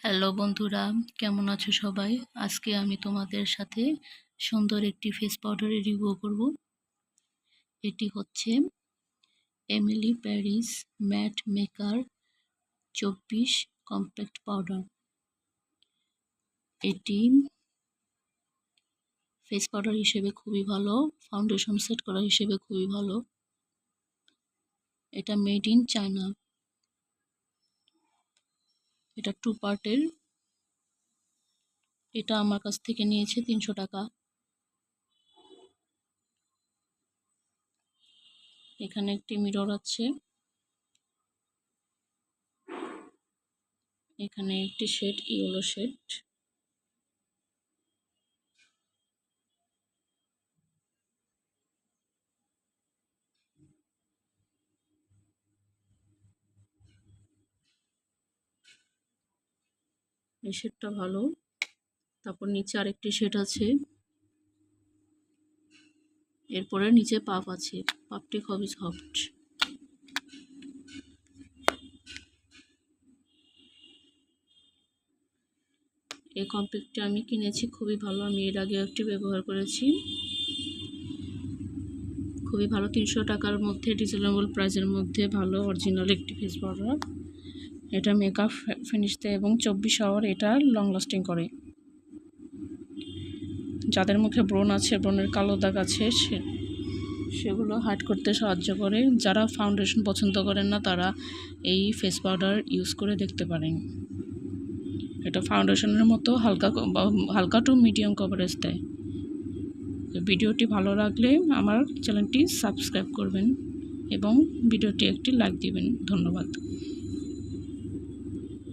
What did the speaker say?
Hello বন্ধুরা, কেমন আছো সবাই? আজকে আমি তোমাদের সাথে সুন্দর একটি ফেস পাউডারের রিভিউ করব। এটি হচ্ছে Emily Paris matte maker 24 compact powder. এটি ফেস পাউডার হিসেবে খুবই ভালো, ফাউন্ডেশন সেট করা হিসেবে খুবই ভালো। এটা মেড ইন চায়না। এটা 2 পার্টের। এটা আমার কাছ থেকে নিয়েছে 300 টাকা। এখানে একটি মিরর আছে। এখানে একটি শেড, ইয়েলো শেড। এই শেডটা ভালো। তারপর নিচে আরেকটি শেড আছে। এরপরে নিচে পাপ আছে। পাপটি খুবই সফট। এই কম্প্যাক্টটি আমি কিনেছি, খুবই ভালো। আমি এর আগে একটি ব্যবহার করেছি, খুবই ভালো। 300 টাকার মধ্যে, রিজনেবল প্রাইসের মধ্যে ভালো অরিজিনাল একটি ফেস পাউডার। এটা মেকআপ ফিনিশ দেয় এবং 24 আওয়ার এটা লং লাস্টিং করে। যাদের মুখে ব্রণ আছে, ব্রণের কালো দাগ আছে, সেগুলো হাইড করতে সাহায্য করে। যারা ফাউন্ডেশন পছন্দ করেন না, তারা এই ফেস পাউডার ইউজ করে দেখতে পারেন। এটা ফাউন্ডেশনের মতো হালকা টু মিডিয়াম কভারেজ দেয়। ভিডিওটি ভালো লাগলে আমার চ্যানেলটি সাবস্ক্রাইব করবেন এবং ভিডিওটি একটি লাইক দিবেন। ধন্যবাদ।